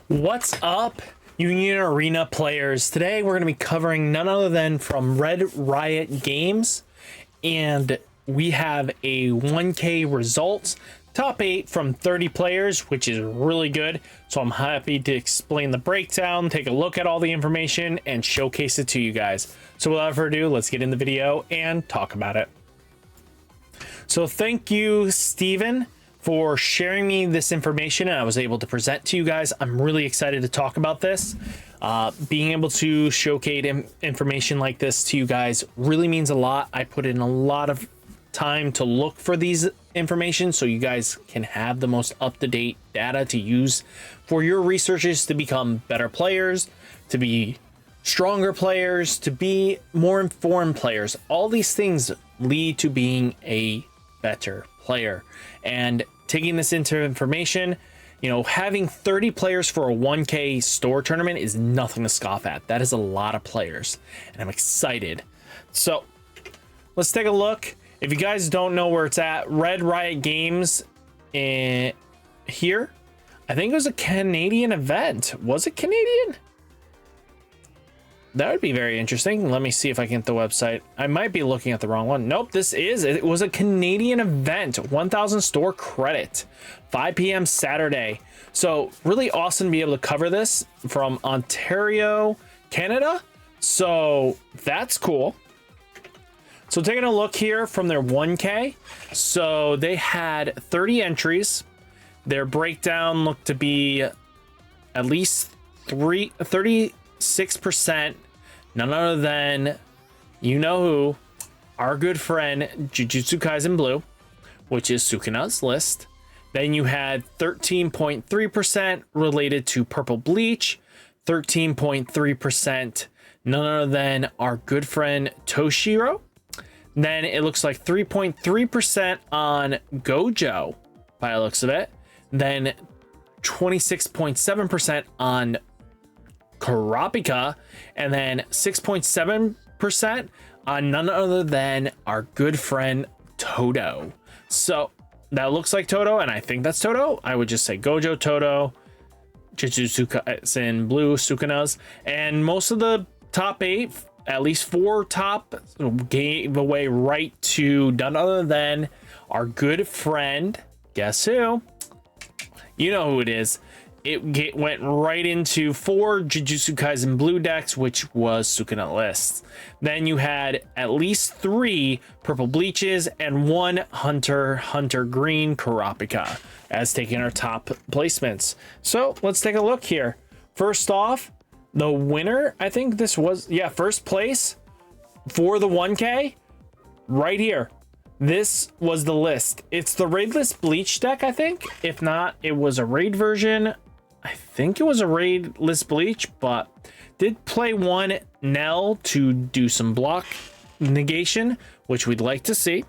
What's up, Union Arena players? Today we're going to be covering none other than from Riot Games, and we have a 1K results top 8 from 30 players, which is really good. So I'm happy to explain the breakdown, take a look at all the information, and showcase it to you guys. So without further ado, let's get in the video and talk about it. So thank you, Steven, for sharing me this information, and I was able to present to you guys. I'm really excited to talk about this. Being able to showcase information like this to you guys really means a lot. I put in a lot of time to look for these information so you guys can have the most up-to-date data to use for your researches to become better players, to be stronger players, to be more informed players. All these things lead to being a better player. And taking this into information, you know, having 30 players for a 1K store tournament is nothing to scoff at. That is a lot of players, and I'm excited. So let's take a look. If you guys don't know where it's at, Riot Games here, I think it was a Canadian event. Was it Canadian? That would be very interesting. Let me see if I can get the website. I might be looking at the wrong one. Nope, it was a Canadian event. 1,000 store credit, 5 p.m. Saturday. So really awesome to be able to cover this from Ontario, Canada. So that's cool. So taking a look here from their 1K. So they had 30 entries. Their breakdown looked to be at least 36%, none other than, you know who, our good friend Jujutsu Kaisen Blue, which is Sukuna's list. Then you had 13.3% related to Purple Bleach, 13.3% none other than our good friend Toshiro. Then it looks like 3.3% on Gojo by the looks of it. Then 26.7% on Kurapika, and then 6.7% on none other than our good friend Todo. So that looks like Todo, and I think that's Todo. I would just say Gojo, Todo, Jujutsu Kaisen Blue, Sukuna's, and most of the top 8, at least 4 top, gave away right to none other than our good friend. Guess who? You know who it is. It went right into 4 Jujutsu Kaisen Blue decks, which was Sukuna lists. Then you had at least 3 Purple Bleaches and 1 Hunter Green Kurapika as taking our top placements. So let's take a look here. First off, the winner, I think this was, yeah, first place for the 1K right here. This was the list. It's the raidless Bleach deck, I think. If not, it was a raid version. I think it was a raidless Bleach, but did play 1 Nell to do some block negation, which we'd like to see.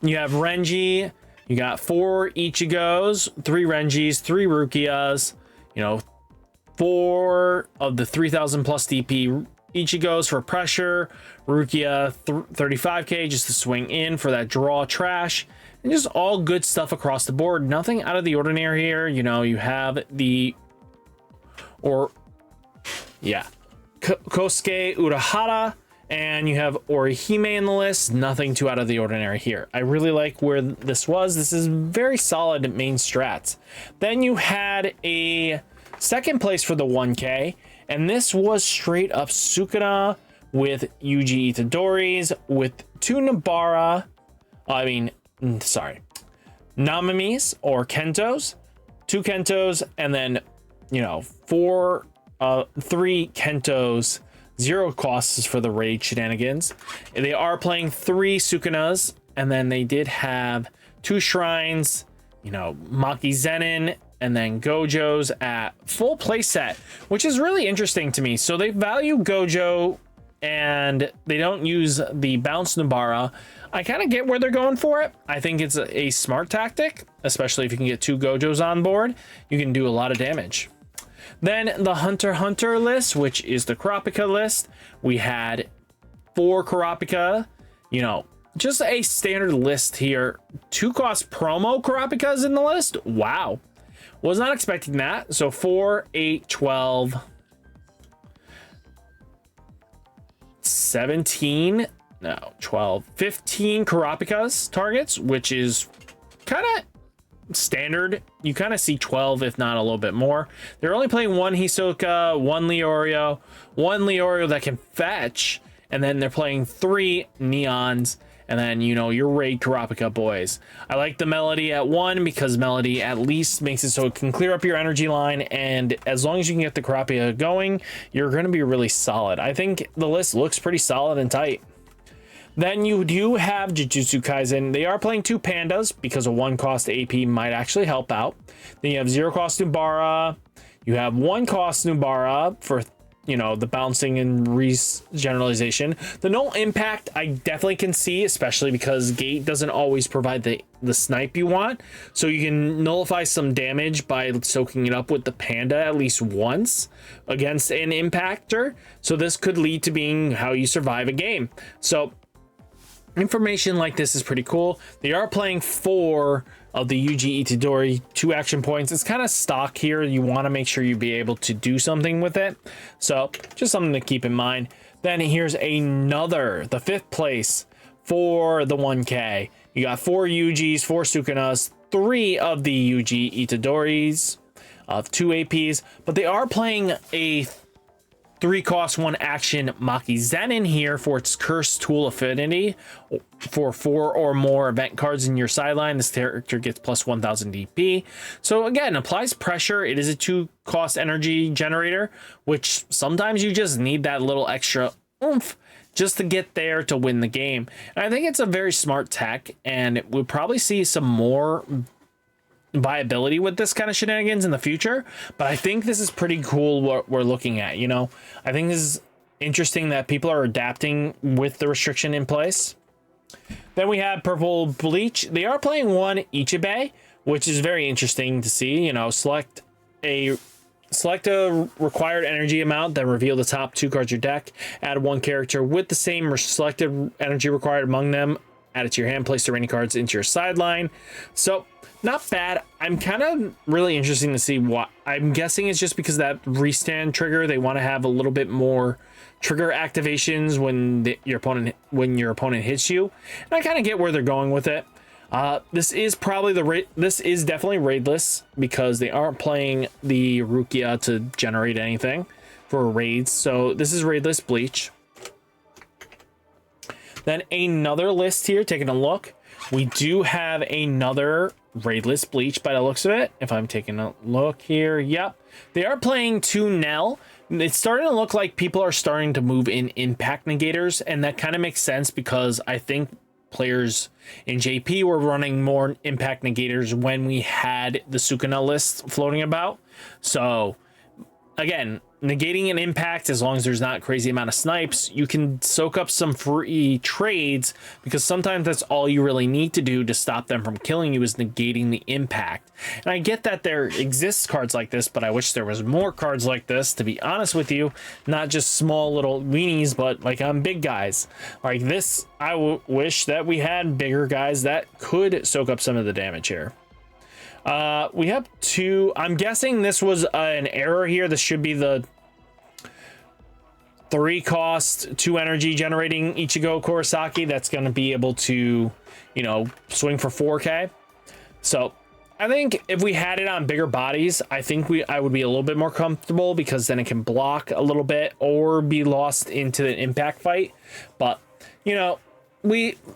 You have Renji. You got 4 Ichigos, 3 Renjis, 3 Rukias. You know, 4 of the 3,000 plus DP Ichigos for pressure. Rukia 35k just to swing in for that draw trash. And just all good stuff across the board. Nothing out of the ordinary here. You know, you have the Kosuke Urahara, and you have Orihime in the list. Nothing too out of the ordinary here. I really like where this was. This is very solid main strats. Then you had a second place for the 1K, and this was straight up Sukuna with Yuji Itadori's, with 2 Nabara. Namamis or Kentos, 2 Kentos, and then, you know, 3 Kentos, 0 costs for the raid shenanigans. They are playing 3 Sukunas, and then they did have 2 shrines, you know, Maki Zenin, and then Gojo's at full playset, which is really interesting to me. So they value Gojo, and they don't use the bounce Nabara. I kind of get where they're going for it. I think it's a smart tactic, especially if you can get 2 Gojos on board. You can do a lot of damage. Then the Hunter list, which is the Kurapika list. We had 4 Kurapika, you know, just a standard list here. 2 cost promo Kurapikas in the list. Wow. Was not expecting that. So 4, 8, 12, 17, no, 12, 15 Karapikas targets, which is kind of standard. You kind of see 12, if not a little bit more. They're only playing one Hisoka, one Leorio that can fetch, and then they're playing 3 Neons, and then, you know, your raid Karapika boys. I like the Melody at 1 because Melody at least makes it so it can clear up your energy line, and as long as you can get the Karapika going, you're going to be really solid. I think the list looks pretty solid and tight. Then you do have Jujutsu Kaisen. They are playing 2 Pandas because a 1 cost AP might actually help out. Then you have 0 cost Nubara. You have 1 cost Nubara for, you know, the bouncing and generalization. The no impact I definitely can see, especially because Gate doesn't always provide the snipe you want. So you can nullify some damage by soaking it up with the Panda at least once against an impactor. So this could lead to being how you survive a game. So information like this is pretty cool. They are playing 4 of the Yuji Itadori 2 action points. It's kind of stock here. You want to make sure you be able to do something with it. So just something to keep in mind. Then here's another, the 5th place for the 1K. You got 4 Yujis, 4 Sukunas, 3 of the Yuji Itadoris of 2 APs, but they are playing a 3 cost 1 action Maki Zenin here for its Cursed Tool affinity. For 4 or more event cards in your sideline, this character gets plus 1000 DP. So again, applies pressure. It is a 2 cost energy generator, which sometimes you just need that little extra oomph just to get there to win the game. And I think it's a very smart tech, and we'll probably see some more viability with this kind of shenanigans in the future, but I think this is pretty cool what we're looking at. You know, I think this is interesting that people are adapting with the restriction in place. Then we have Purple Bleach. They are playing 1 Ichibe, which is very interesting to see. You know, select a required energy amount, then reveal the top 2 cards of your deck, add 1 character with the same selected energy required among them, add it to your hand, place the remaining cards into your sideline. So not bad. I'm kind of really interested to see what, I'm guessing it's just because that restand trigger, they want to have a little bit more trigger activations when your opponent hits you. And I kind of get where they're going with it. This is probably this is definitely raidless because they aren't playing the Rukia to generate anything for raids. So this is raidless Bleach. Then another list here, taking a look. We do have another raidless Bleach by the looks of it. If I'm taking a look here, yep. They are playing 2 Nell. It's starting to look like people are starting to move in impact negators, and that kind of makes sense because I think players in JP were running more impact negators when we had the Sukuna list floating about. So again, negating an impact, as long as there's not crazy amount of snipes, you can soak up some free trades because sometimes that's all you really need to do to stop them from killing you is negating the impact. And I get that there exists cards like this, but I wish there was more cards like this, to be honest with you. Not just small little weenies, but like big guys like this. I wish that we had bigger guys that could soak up some of the damage here. We have 2. I'm guessing this was an error here. This should be the 3 cost 2 energy generating Ichigo Kurosaki that's going to be able to, you know, swing for 4K. So I think if we had it on bigger bodies, I think I would be a little bit more comfortable because then it can block a little bit or be lost into the impact fight. But, you know,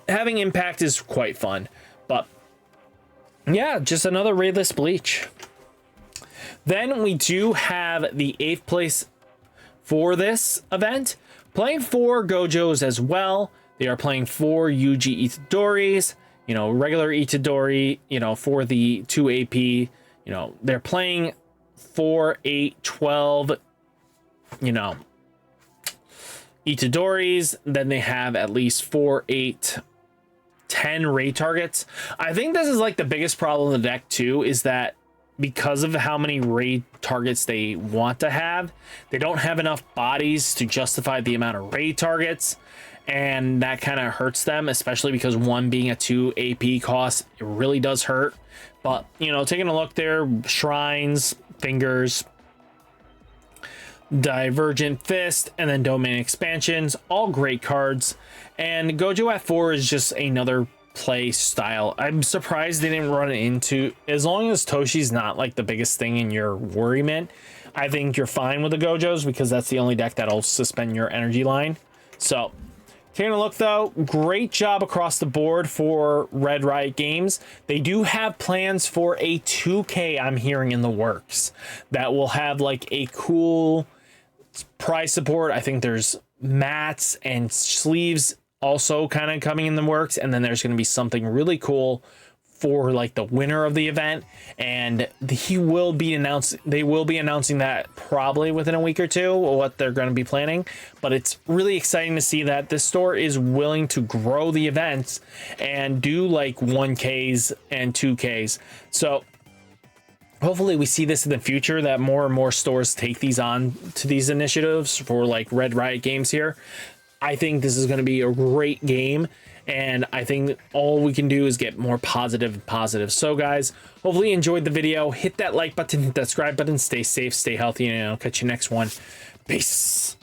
having impact is quite fun. But yeah, just another raidless Bleach. Then we do have the 8th place for this event, playing 4 Gojos as well. They are playing 4 Yuji Itadoris, you know, regular Itadori, you know, for the 2 AP. You know, they're playing 4, 8, 12, you know, Itadoris. Then they have at least 4, 8, 10 raid targets. I think this is like the biggest problem in the deck too, is that because of how many raid targets they want to have, they don't have enough bodies to justify the amount of raid targets, and that kind of hurts them, especially because 1 being a 2 AP cost, it really does hurt. But, you know, taking a look there, Shrines, Fingers, Divergent Fist, and then Domain Expansions, all great cards. And Gojo at 4 is just another play style. I'm surprised they didn't run it into, as long as Toshi's not like the biggest thing in your worriment, I think you're fine with the Gojos, because that's the only deck that'll suspend your energy line. So taking a look though, great job across the board for Red Riot Games. They do have plans for a 2K, I'm hearing, in the works, that will have like a cool prize support. I think there's mats and sleeves also kind of coming in the works, and then there's going to be something really cool for like the winner of the event, and they will be announcing that probably within a week or two, what they're going to be planning. But it's really exciting to see that this store is willing to grow the events and do like 1Ks and 2Ks. So hopefully we see this in the future, that more and more stores take these on to these initiatives for like Red Riot Games here. I think this is going to be a great game, and I think all we can do is get more positive and positive. So guys, hopefully you enjoyed the video. Hit that like button, hit that subscribe button, stay safe, stay healthy, and I'll catch you next one. Peace.